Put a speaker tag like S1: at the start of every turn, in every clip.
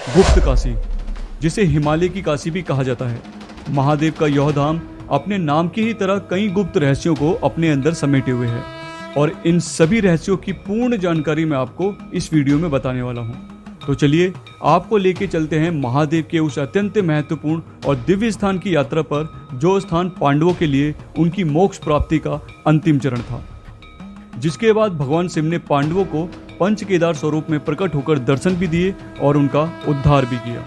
S1: गुप्त काशी, जिसे हिमालय की काशी भी कहा जाता है। महादेव का यह धाम अपने नाम की ही तरह कई गुप्त रहस्यों को अपने अंदर समेटे हुए है और इन सभी रहस्यों की पूर्ण जानकारी मैं आपको इस वीडियो में बताने वाला हूं। तो चलिए आपको लेके चलते हैं महादेव के उस अत्यंत महत्वपूर्ण और दिव्य स्थान की यात्रा पर, जो स्थान पांडवों के लिए उनकी मोक्ष प्राप्ति का अंतिम चरण था। जिसके बाद भगवान शिव ने पांडवों को पंच केदार स्वरूप में प्रकट होकर दर्शन भी दिए और उनका उद्धार भी किया।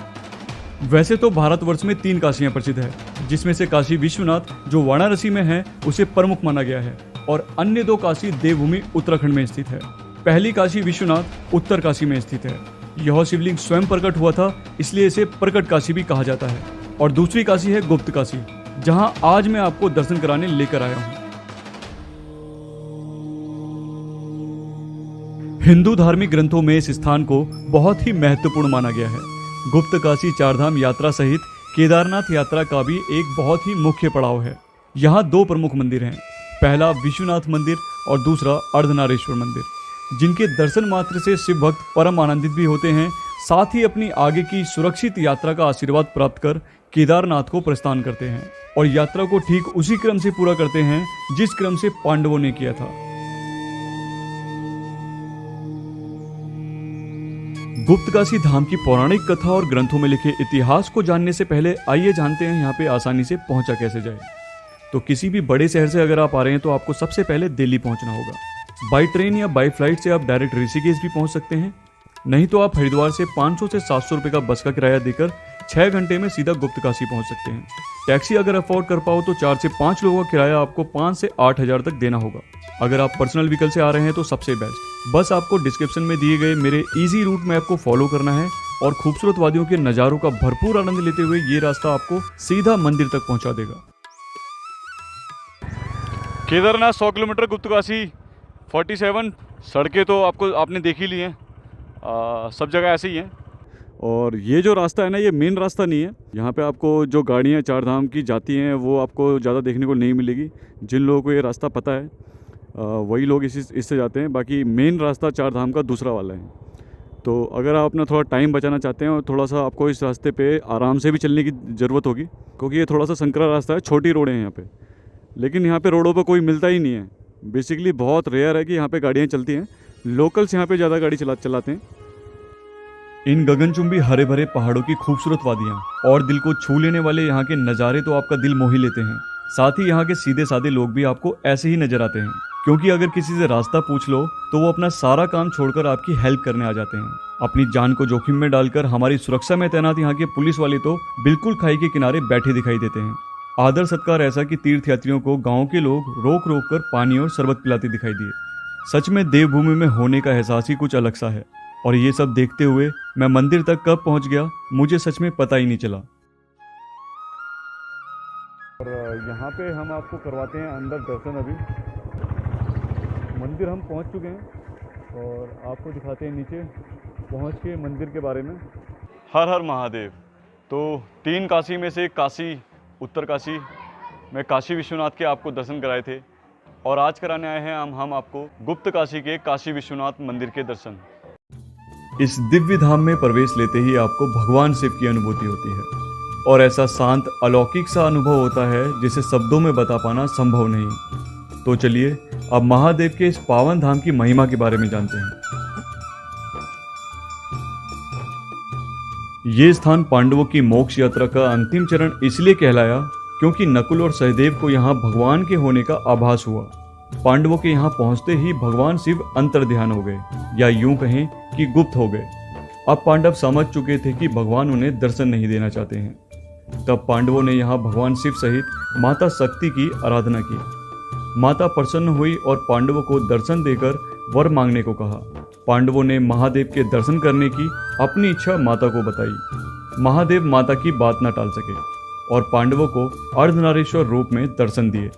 S1: वैसे तो भारतवर्ष में 3 काशियां प्रसिद्ध है, जिसमें से काशी विश्वनाथ जो वाराणसी में है उसे प्रमुख माना गया है और अन्य 2 काशी देवभूमि उत्तराखंड में स्थित है। पहली काशी विश्वनाथ उत्तर काशी में स्थित है। यह शिवलिंग स्वयं प्रकट हुआ था, इसलिए इसे प्रकट काशी भी कहा जाता है। और दूसरी काशी है गुप्त काशी, जहां आज मैं आपको दर्शन कराने लेकर आया हूं। हिंदू धार्मिक ग्रंथों में इस स्थान को बहुत ही महत्वपूर्ण माना गया है। गुप्त काशी 4 धाम यात्रा सहित केदारनाथ यात्रा का भी एक बहुत ही मुख्य पड़ाव है। यहाँ 2 प्रमुख मंदिर हैं, पहला विश्वनाथ मंदिर और दूसरा अर्धनारीश्वर मंदिर, जिनके दर्शन मात्र से शिव भक्त परम आनंदित भी होते हैं, साथ ही अपनी आगे की सुरक्षित यात्रा का आशीर्वाद प्राप्त कर केदारनाथ को प्रस्थान करते हैं और यात्रा को ठीक उसी क्रम से पूरा करते हैं जिस क्रम से पांडवों ने किया था। गुप्त काशी धाम की पौराणिक कथा और ग्रंथों में लिखे इतिहास को जानने से पहले आइए जानते हैं यहाँ पे आसानी से पहुंचा कैसे जाए। तो किसी भी बड़े शहर से अगर आप आ रहे हैं तो आपको सबसे पहले दिल्ली पहुंचना होगा। बाई ट्रेन या बाई फ्लाइट से आप डायरेक्ट ऋषिकेश भी पहुंच सकते हैं, नहीं तो आप हरिद्वार से 500 से 700 रुपये का बस का किराया देकर 6 घंटे में सीधा गुप्त काशी पहुंच सकते हैं। टैक्सी अगर अफोर्ड कर पाओ तो 4 से 5 लोगों का किराया आपको 5 से 8 हज़ार तक देना होगा। अगर आप पर्सनल व्हीकल से आ रहे हैं तो सबसे बेस्ट, बस आपको डिस्क्रिप्शन में दिए गए मेरे इजी रूट मैप को फॉलो करना है और खूबसूरत वादियों के नज़ारों का भरपूर आनंद लेते हुए ये रास्ता आपको सीधा मंदिर तक पहुंचा देगा। केदारनाथ 100 किलोमीटर, गुप्त काशी 47। सड़कें तो आपने देख ही ली हैं, सब जगह ऐसे ही हैं। और ये जो रास्ता है ना, ये मेन रास्ता नहीं है। यहाँ पे आपको जो गाड़ियाँ 4 धाम की जाती हैं वो आपको ज़्यादा देखने को नहीं मिलेगी। जिन लोगों को ये रास्ता पता है वही लोग इससे जाते हैं। बाकी मेन रास्ता 4 धाम का दूसरा वाला है। तो अगर आप अपना थोड़ा टाइम बचाना चाहते हैं और थोड़ा सा आपको इस रास्ते पे आराम से भी चलने की ज़रूरत होगी, क्योंकि ये थोड़ा सा संकरा रास्ता है, छोटी रोडें हैं यहाँ पे। लेकिन यहाँ पे रोडों पर कोई मिलता ही नहीं है। बेसिकली बहुत रेयर है कि यहाँ पे गाड़ियाँ चलती हैं। लोकल्स यहाँ पे ज़्यादा गाड़ी चलाते हैं। इन गगनचुंबी हरे भरे पहाड़ों की खूबसूरत वादियाँ और दिल को छू लेने वाले यहाँ के नज़ारे तो आपका दिल मोह ही लेते हैं। साथ ही यहाँ के सीधे साधे लोग भी आपको ऐसे ही नजर आते हैं, क्योंकि अगर किसी से रास्ता पूछ लो तो वो अपना सारा काम छोड़कर आपकी हेल्प करने आ जाते हैं। अपनी जान को जोखिम में डालकर हमारी सुरक्षा में तैनात यहाँ के पुलिस वाले तो बिल्कुल खाई के किनारे बैठे दिखाई देते हैं। आदर सत्कार ऐसा कि तीर्थयात्रियों को गांव के लोग रोक रोक कर पानी और शरबत पिलाते दिखाई दिए। सच में देवभूमि में होने का एहसास ही कुछ अलग सा है। और ये सब देखते हुए मैं मंदिर तक कब पहुंच गया मुझे सच में पता ही नहीं चला। और यहाँ पे हम आपको करवाते हैं अंदर दर्शन। अभी मंदिर हम पहुंच चुके हैं और आपको दिखाते हैं नीचे पहुंच के मंदिर के बारे में। हर हर महादेव। तो 3 काशी में से काशी उत्तर काशी में काशी विश्वनाथ के आपको दर्शन कराए थे और आज कराने आए हैं हम आपको गुप्त काशी के काशी विश्वनाथ मंदिर के दर्शन। इस दिव्य धाम में प्रवेश लेते ही आपको भगवान शिव की अनुभूति होती है और ऐसा शांत अलौकिक सा अनुभव होता है जिसे शब्दों में बता पाना संभव नहीं। तो चलिए अब महादेव के इस पावन धाम की महिमा के बारे में जानते हैं। ये स्थान पांडवों की मोक्ष यात्रा का अंतिम चरण इसलिए कहलाया क्योंकि नकुल और सहदेव को यहाँ भगवान के होने का आभास हुआ। पांडवों के यहाँ पहुंचते ही भगवान शिव अंतर्ध्यान हो गए, या यूं कहें कि गुप्त हो गए। अब पांडव समझ चुके थे कि भगवान उन्हें दर्शन नहीं देना चाहते हैं। तब पांडवों ने यहाँ भगवान शिव सहित माता शक्ति की आराधना की। माता प्रसन्न हुई और पांडवों को दर्शन देकर वर मांगने को कहा। पांडवों ने महादेव के दर्शन करने की अपनी इच्छा माता को बताई। महादेव माता की बात न टाल सके और पांडवों को अर्धनारीश्वर रूप में दर्शन दिए,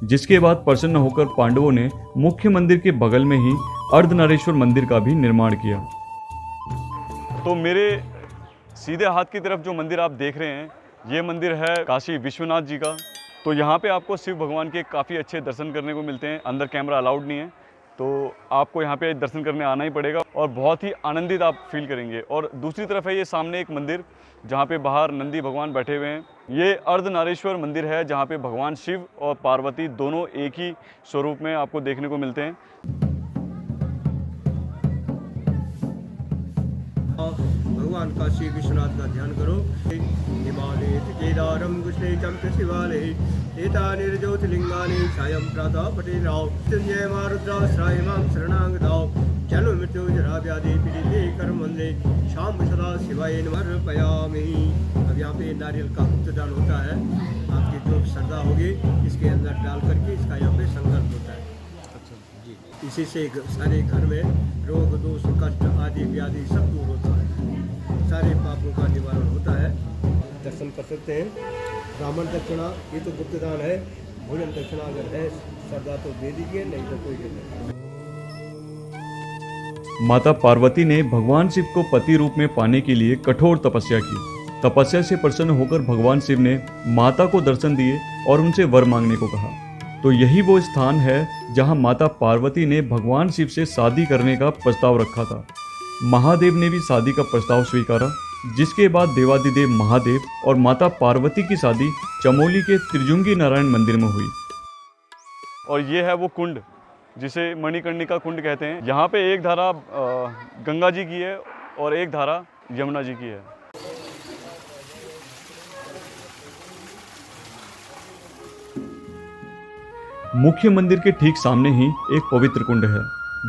S1: जिसके बाद प्रसन्न होकर पांडवों ने मुख्य मंदिर के बगल में ही अर्धनारीश्वर मंदिर का भी निर्माण किया। तो मेरे सीधे हाथ की तरफ जो मंदिर आप देख रहे हैं, ये मंदिर है काशी विश्वनाथ जी का। तो यहाँ पे आपको शिव भगवान के काफ़ी अच्छे दर्शन करने को मिलते हैं। अंदर कैमरा अलाउड नहीं है, तो आपको यहाँ पे दर्शन करने आना ही पड़ेगा और बहुत ही आनंदित आप फील करेंगे। और दूसरी तरफ है ये सामने एक मंदिर जहाँ पे बाहर नंदी भगवान बैठे हुए हैं। ये अर्धनारीश्वर मंदिर है जहाँ पे भगवान शिव और पार्वती दोनों एक ही स्वरूप में आपको देखने को मिलते हैं।
S2: भगवान काशी विश्वनाथ का ध्यान करो। हिमालय केदारम कुशले चंप शिवालय एता निर्ज्योतिलिंगानि सायं प्रातः पठेराव मृत्युंजय मारुद्राश्राय मां शरणागताव जन्म मृत्यु जरा व्याधि पीड़िते कर्मंदे शाम सदा शिवाय समर्पयामि। अब यहाँ पे नारियल का गुप्तदान होता है। आपकी जो श्रद्धा होगी इसके अंदर डाल करके इसका यहाँ पे संकल्प होता है। जी, इसी से सारे घर में रोग दोष कष्ट आदि व्याधि सब दूर होता है, सारे पापों का निवारण होता है। दर्शन कर सकते हैं। ब्राह्मण दक्षिणा ये तो गुप्तदान है। भोजन दक्षिणा अगर है श्रद्धा तो दे दीजिए, नहीं तो कोई नहीं।
S1: माता पार्वती ने भगवान शिव को पति रूप में पाने के लिए कठोर तपस्या की। तपस्या से प्रसन्न होकर भगवान शिव ने माता को दर्शन दिए और उनसे वर मांगने को कहा। तो यही वो स्थान है जहां माता पार्वती ने भगवान शिव से शादी करने का प्रस्ताव रखा था। महादेव ने भी शादी का प्रस्ताव स्वीकारा, जिसके बाद देवादिदेव महादेव और माता पार्वती की शादी चमोली के त्रिजुंगी नारायण मंदिर में हुई। और ये है वो कुंड जिसे मणिकर्णिका कुंड कहते हैं। यहाँ पे एक धारा गंगा जी की है और एक धारा यमुना जी की है। मुख्य मंदिर के ठीक सामने ही एक पवित्र कुंड है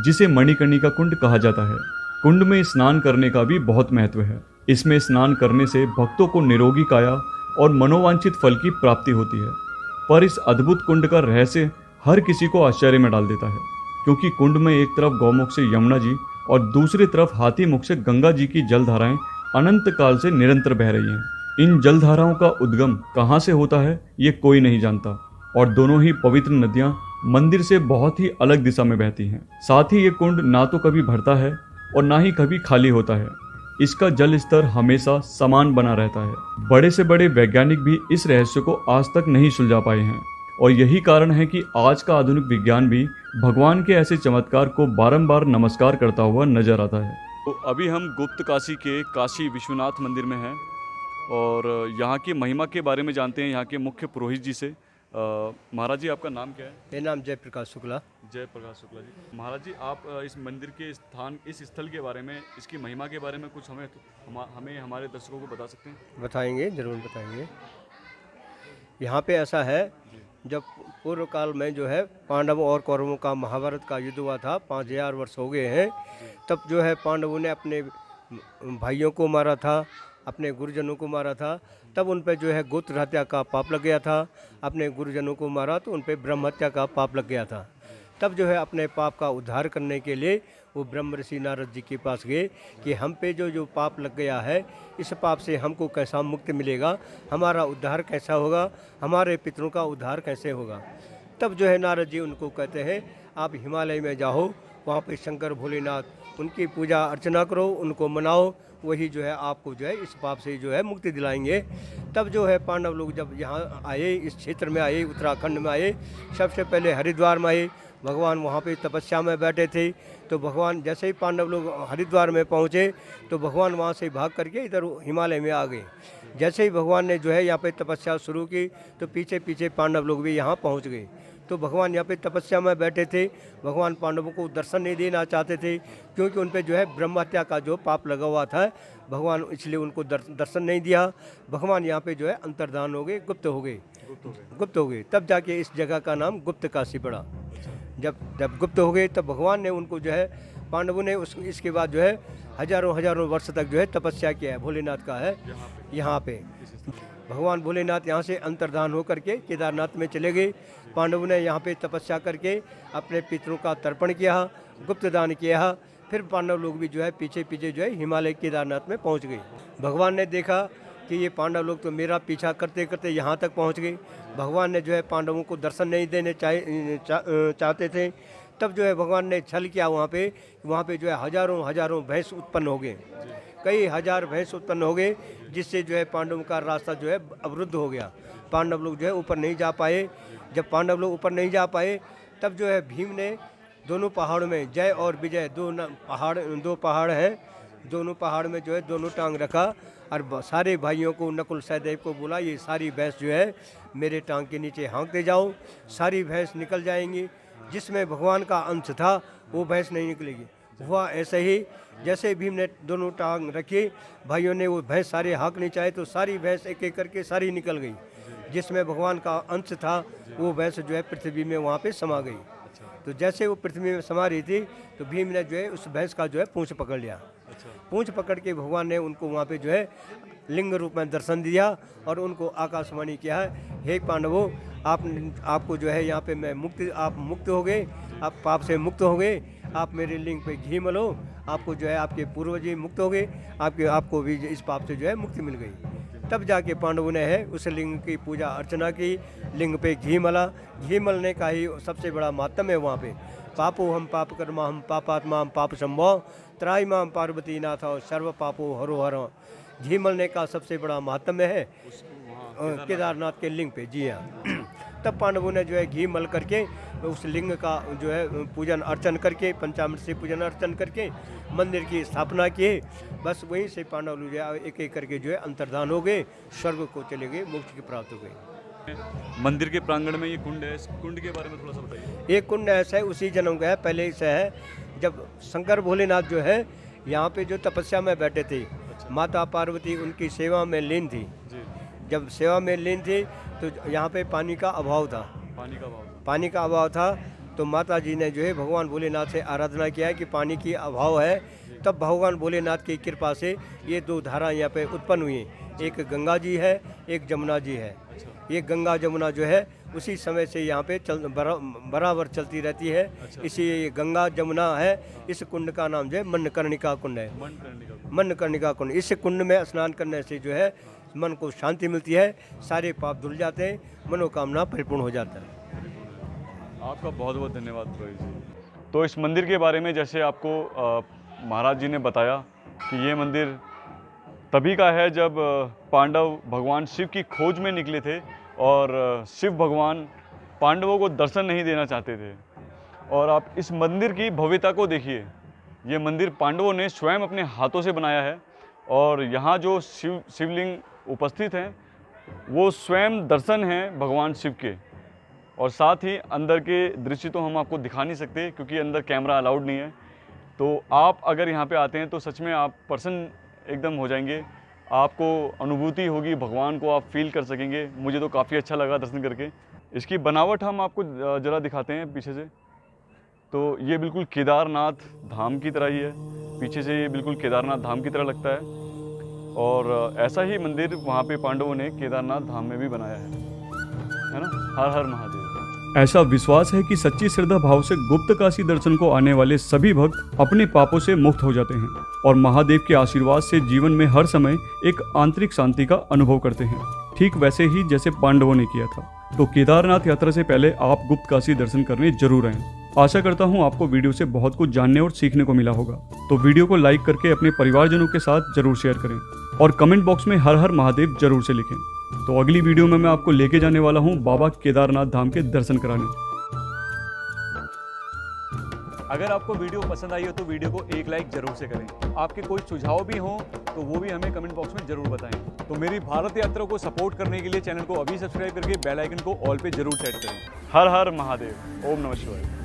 S1: जिसे मणिकर्णिका कुंड कहा जाता है। कुंड में स्नान करने का भी बहुत महत्व है। इसमें स्नान करने से भक्तों को निरोगी काया और मनोवांछित फल की प्राप्ति होती है। पर इस अद्भुत कुंड का रहस्य हर किसी को आश्चर्य में डाल देता है, क्योंकि कुंड में एक तरफ गौमुख से यमुना जी और दूसरी तरफ हाथी मुख से गंगा जी की जलधाराएं अनंत काल से निरंतर बह रही हैं। इन जलधाराओं का उद्गम कहाँ से होता है ये कोई नहीं जानता, और दोनों ही पवित्र नदियां मंदिर से बहुत ही अलग दिशा में बहती हैं। साथ ही ये कुंड ना तो कभी भरता है और ना ही कभी खाली होता है। इसका जल स्तर हमेशा समान बना रहता है। बड़े से बड़े वैज्ञानिक भी इस रहस्य को आज तक नहीं सुलझा पाए हैं, और यही कारण है कि आज का आधुनिक विज्ञान भी भगवान के ऐसे चमत्कार को बारंबार नमस्कार करता हुआ नजर आता है। तो अभी हम गुप्त काशी के काशी विश्वनाथ मंदिर में हैं और यहाँ की महिमा के बारे में जानते हैं यहाँ के मुख्य पुरोहित जी से। महाराज जी, आपका नाम क्या है?
S2: मेरा नाम जयप्रकाश शुक्ला।
S1: जयप्रकाश शुक्ला जी। महाराज जी, आप इस मंदिर के स्थान, इस स्थल के बारे में, इसकी महिमा के बारे में कुछ हमें हमारे दर्शकों को बता सकते हैं?
S2: बताएंगे, जरूर बताएंगे। यहाँ पे ऐसा है, जब पूर्व काल में जो है पांडवों और कौरवों का महाभारत का युद्ध हुआ था, 5000 वर्ष हो गए हैं, तब जो है पांडवों ने अपने भाइयों को मारा था, अपने गुरुजनों को मारा था। तब उन पे जो है गोत्र हत्या का पाप लग गया था। अपने गुरुजनों को मारा तो उन पे ब्रह्म हत्या का पाप लग गया था। तब जो है अपने पाप का उद्धार करने के लिए वो ब्रह्म ऋषि नारद जी के पास गए कि हम पे जो पाप लग गया है, इस पाप से हमको कैसा मुक्ति मिलेगा, हमारा उद्धार कैसा होगा, हमारे पितरों का उद्धार कैसे होगा। तब जो है नारद जी उनको कहते हैं, आप हिमालय में जाओ, वहाँ पे शंकर भोलेनाथ उनकी पूजा अर्चना करो, उनको मनाओ, वही जो है आपको जो है इस पाप से जो है मुक्ति दिलाएंगे। तब जो है पांडव लोग जब यहाँ आए, इस क्षेत्र में आए, उत्तराखंड में आए, सबसे पहले हरिद्वार में आए। भगवान वहाँ पे तपस्या में बैठे थे। तो भगवान जैसे ही पांडव लोग हरिद्वार में पहुँचे तो भगवान वहाँ से भाग करके इधर हिमालय में आ गए। जैसे ही भगवान ने जो है यहाँ पे तपस्या शुरू की तो पीछे पीछे पांडव लोग भी यहाँ पहुँच गए। तो भगवान यहाँ पे तपस्या में बैठे थे। भगवान पांडवों को दर्शन नहीं देना चाहते थे, क्योंकि उन पे जो है ब्रह्म हत्या का जो पाप लगा हुआ था। भगवान इसलिए उनको दर्शन नहीं दिया। भगवान यहाँ पे जो है अंतर्धान हो गए, गुप्त हो गए। तब जाके इस जगह का नाम गुप्त काशी पड़ा। जब गुप्त हो गए तब भगवान ने उनको जो है, पांडवों ने इसके बाद जो है हजारों वर्ष तक जो है तपस्या किया है। भोलेनाथ का है यहाँ पे। भगवान भोलेनाथ यहाँ से अंतर्धान होकर के केदारनाथ में चले गए। पांडवों ने यहाँ पे तपस्या करके अपने पितरों का तर्पण किया, गुप्त दान किया। फिर पांडव लोग भी जो है पीछे पीछे जो है हिमालय केदारनाथ में पहुँच गए। भगवान ने देखा कि ये पांडव लोग तो मेरा पीछा करते करते यहाँ तक पहुँच गए। भगवान ने जो है पांडवों को दर्शन नहीं देने चाहते थे। तब जो है भगवान ने छल किया वहाँ पे जो है हजारों भैंस उत्पन्न हो गए। कई हजार भैंस उत्पन्न हो गए, जिससे जो है पांडवों का रास्ता जो है अवरुद्ध हो गया। पांडव लोग जो है ऊपर नहीं जा पाए। जब पांडव लोग ऊपर नहीं जा पाए तब जो है भीम ने दोनों पहाड़ में जय और विजय दो पहाड़ हैं। दोनों पहाड़ में जो है दोनों टांग रखा और सारे भाइयों को नकुल सहदेव को बोला ये सारी भैंस जो है मेरे टांग के नीचे हाँकते जाओ, सारी भैंस निकल जाएंगी। जिसमें भगवान का अंश था वो भैंस नहीं निकलेगी। हुआ ऐसे ही, जैसे भीम ने दोनों टांग रखी, भाइयों ने वो भैंस सारे हाँकनी चाहे तो सारी भैंस एक एक करके सारी निकल गई। जिसमें भगवान का अंश था वो भैंस जो है पृथ्वी में वहाँ पे समा गई। तो जैसे वो पृथ्वी में समा रही थी तो भीम ने जो है उस भैंस का जो है पूंछ पकड़ लिया। पूंछ पकड़ के भगवान ने उनको वहाँ पे जो है लिंग रूप में दर्शन दिया और उनको आकाशवाणी किया है, हे पांडवों, आपको जो है यहाँ पे मैं आप मुक्त हो गए, आप पाप से मुक्त हो गए, आप मेरे लिंग पे घी मलो, आपको जो है आपके पूर्वज ही मुक्त हो गए, आपको भी इस पाप से जो है मुक्ति मिल गई। तब जाके पांडवों ने है उस लिंग की पूजा अर्चना की, लिंग पे घी मला। घी मलने का ही सबसे बड़ा मातम है वहाँ पे। पापो हम पाप कर्मा हम पापात्मा हम पाप संभव त्राई माम पार्वती नाथ सर्व पापो हरो हरो। घी मलने का सबसे बड़ा महात्म्य है केदारनाथ के लिंग पे। जी हाँ। तब पांडवों ने जो है घी मल करके उस लिंग का जो है पूजन अर्चन करके, पंचामृत से पूजन अर्चन करके मंदिर की स्थापना की। बस वहीं से पांडव लोग जो है एक एक करके जो है अंतर्धान हो गए, स्वर्ग को चले गए, मोक्ष की प्राप्त हो गई।
S1: मंदिर के प्रांगण में ये कुंड है, इस कुंड के बारे में थोड़ा सा बताइए।
S2: एक कुंड ऐसा है उसी जन्म का है, पहले से है। जब शंकर भोलेनाथ जो है यहाँ पे जो तपस्या में बैठे थे, माता पार्वती उनकी सेवा में लीन थी। जब सेवा में लीन थी तो यहाँ पे पानी का अभाव था। पानी का अभाव था तो माता जी ने जो है भगवान भोलेनाथ से आराधना किया कि पानी की अभाव है। तब भगवान भोलेनाथ की कृपा से ये दो धारा यहाँ पे उत्पन्न हुई। एक गंगा जी है, एक जमुना जी है। ये गंगा जमुना जो है उसी समय से यहाँ पे बराबर चलती रहती है। इसी गंगा जमुना है। इस कुंड का नाम जो है मनकर्णिका कुंड है। मनकर्णिका कुंड। इस कुंड में स्नान करने से जो है मन को शांति मिलती है, सारे पाप धुल जाते हैं, मनोकामना परिपूर्ण हो जाता है।
S1: आपका बहुत बहुत धन्यवाद पुरोहित जी। तो इस मंदिर के बारे में जैसे आपको महाराज जी ने बताया कि ये मंदिर तभी का है जब पांडव भगवान शिव की खोज में निकले थे और शिव भगवान पांडवों को दर्शन नहीं देना चाहते थे। और आप इस मंदिर की भव्यता को देखिए। ये मंदिर पांडवों ने स्वयं अपने हाथों से बनाया है और यहाँ जो शिवलिंग उपस्थित हैं वो स्वयं दर्शन हैं भगवान शिव के। और साथ ही अंदर के दृश्य तो हम आपको दिखा नहीं सकते क्योंकि अंदर कैमरा अलाउड नहीं है। तो आप अगर यहाँ पे आते हैं तो सच में आप प्रसन्न एकदम हो जाएंगे, आपको अनुभूति होगी, भगवान को आप फील कर सकेंगे। मुझे तो काफ़ी अच्छा लगा दर्शन करके। इसकी बनावट हम आपको ज़रा दिखाते हैं पीछे से। तो ये बिल्कुल केदारनाथ धाम की तरह ही है। पीछे से ये बिल्कुल केदारनाथ धाम की तरह लगता है और ऐसा ही मंदिर वहाँ पे पांडवों ने केदारनाथ धाम में भी बनाया है ना। हर हर महादेव। ऐसा विश्वास है कि सच्ची श्रद्धा भाव से गुप्त काशी दर्शन को आने वाले सभी भक्त अपने पापों से मुक्त हो जाते हैं और महादेव के आशीर्वाद से जीवन में हर समय एक आंतरिक शांति का अनुभव करते हैं, ठीक वैसे ही जैसे पांडवों ने किया था। तो केदारनाथ यात्रा से पहले आप गुप्त काशी दर्शन करने जरूर आएं। आशा करता हूं आपको वीडियो से बहुत कुछ जानने और सीखने को मिला होगा। तो वीडियो को लाइक करके अपने परिवारजनों के साथ जरूर शेयर करें और कमेंट बॉक्स में हर हर महादेव जरूर से लिखें। तो अगली वीडियो में मैं आपको लेके जाने वाला हूं बाबा केदारनाथ धाम के दर्शन कराने। अगर आपको वीडियो पसंद आई हो तो वीडियो को एक लाइक जरूर से करें। आपके कोई सुझाव भी हो तो वो भी हमें कमेंट बॉक्स में जरूर बताएं। तो मेरी भारत यात्रा को सपोर्ट करने के लिए चैनल को अभी सब्सक्राइब करके बेल आइकन को ऑल पे जरूर सेट करें। हर हर महादेव। ओम नमः शिवाय।